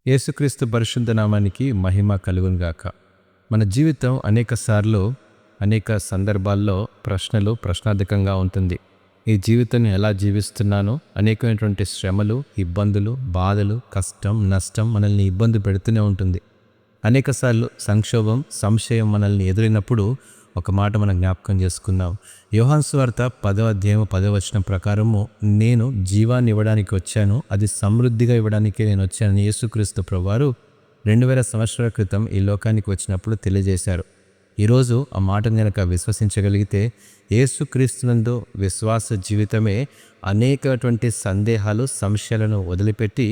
యేసుక్రీస్తు పరిశుద్ధ నామానికి మహిమ కలుగునుగాక. మన జీవితం అనేక సందర్భాల్లో ప్రశ్నార్థకంగా ఉంటుంది. ఈ జీవితాన్ని ఎలా జీవిస్తున్నానో, అనేకమైనటువంటి శ్రమలు, ఇబ్బందులు, బాధలు, కష్టం, నష్టం మనల్ని ఇబ్బంది పెడుతూనే ఉంటుంది. అనేకసార్లు సంక్షోభం, సంశయం మనల్ని ఎదురైనప్పుడు ఒక మాట మనం జ్ఞాపకం చేసుకుందాం. యోహాను సువార్త 10వ అధ్యాయం 10వ వచనం ప్రకారము, నేను జీవాన్ని ఇవ్వడానికి వచ్చాను, అది సమృద్ధిగా ఇవ్వడానికే నేను వచ్చానని యేసుక్రీస్తు ప్రభువారు 2000 సంవత్సరాల క్రితం ఈ లోకానికి వచ్చినప్పుడు తెలియజేశారు. ఈరోజు ఆ మాటను గనక విశ్వసించగలిగితే, యేసుక్రీస్తునందు విశ్వాస జీవితమే అనేకటువంటి సందేహాలు, సంశయాలను వదిలిపెట్టి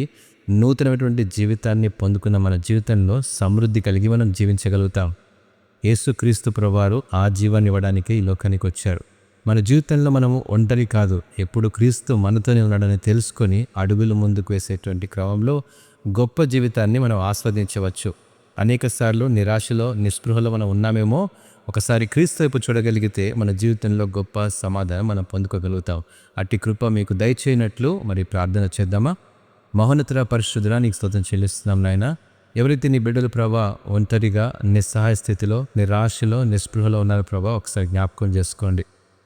నూతనమైనటువంటి జీవితాన్ని పొందుకున్న మన జీవితంలో సమృద్ధి కలిగి మనం జీవించగలుగుతాం. యేసుక్రీస్తు ప్రభువారు ఆ జీవాన్ని ఇవ్వడానికి ఈ లోకానికి వచ్చారు. మన జీవితంలో మనము ఒంటరి కాదు, ఎప్పుడు క్రీస్తు మనతోనే ఉన్నాడని తెలుసుకొని అడుగులు ముందుకు వేసేటువంటి క్రమంలో గొప్ప జీవితాన్ని మనం ఆస్వాదించవచ్చు. అనేకసార్లు నిరాశలో, నిస్పృహలో మనం ఉన్నామేమో, ఒకసారి క్రీస్తు వైపు చూడగలిగితే మన జీవితంలో గొప్ప సమాధానం మనం పొందుకోగలుగుతాం. అట్టి కృప మీకు దయచేయనట్లు మరి ప్రార్థన చేద్దామా? మహోన్నతుడ, పరిశుద్ధుడా, నీకు స్తుతం చెల్లిస్తున్నాం నాయనా. ఎవరైతే నీ బిడ్డలు ప్రభా ఒంటరిగా, నిస్సహాయ స్థితిలో, నిరాశలో, నిస్పృహలో ఉన్నారు ప్రభా, ఒకసారి జ్ఞాపకం చేసుకోండి.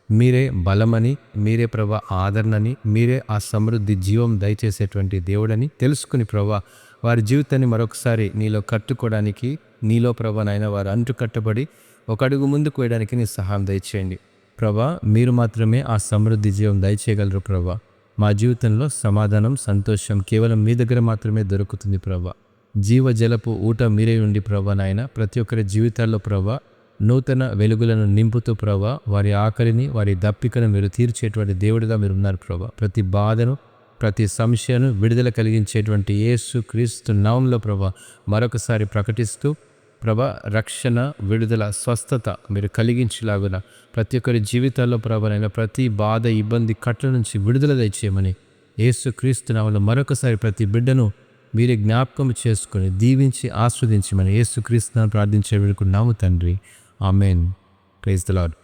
మీరే బలమని, మీరే ప్రభా ఆదరణని, మీరే ఆ సమృద్ధి జీవం దయచేసేటువంటి దేవుడని తెలుసుకుని ప్రభా వారి జీవితాన్ని మరొకసారి నీలో కట్టుకోవడానికి, నీలో ప్రభా నాయన వారు అంటు కట్టబడి ఒక అడుగు ముందుకు వేయడానికి నీ సహాయం దయచేయండి ప్రభా. మీరు మాత్రమే ఆ సమృద్ధి జీవం దయచేయగలరు ప్రభా. మా జీవితంలో సమాధానం, సంతోషం కేవలం మీ దగ్గర మాత్రమే దొరుకుతుంది ప్రభా. జీవజలపు ఊట మీరే ఉండి ప్రభా నాయన, ప్రతి ఒక్కరి జీవితాల్లో ప్రభా నూతన వెలుగులను నింపుతూ ప్రభా వారి ఆకలిని, వారి దప్పికను మీరు తీర్చేటువంటి దేవుడిగా మీరు ఉన్నారు ప్రభా. ప్రతి బాధను, ప్రతి సంశయాన్ని విడుదల కలిగించేటువంటి యేసుక్రీస్తు నామములో ప్రభా మరొకసారి ప్రకటిస్తూ ప్రభా రక్షణ, విడుదల, స్వస్థత మీరు కలిగించేలాగున ప్రతి ఒక్కరి జీవితాల్లో ప్రభానైనా ప్రతి బాధ, ఇబ్బంది, కట్ల నుంచి విడుదల దయచేయమని యేసుక్రీస్తు నామములో మరొకసారి ప్రతి బిడ్డను మీరే జ్ఞాపకం చేసుకొని దీవించి ఆస్వాదించమని యేసుక్రీస్తుని ప్రార్థించే వేడుకున్నాము తండ్రి. ఆమెన్. Praise the lord.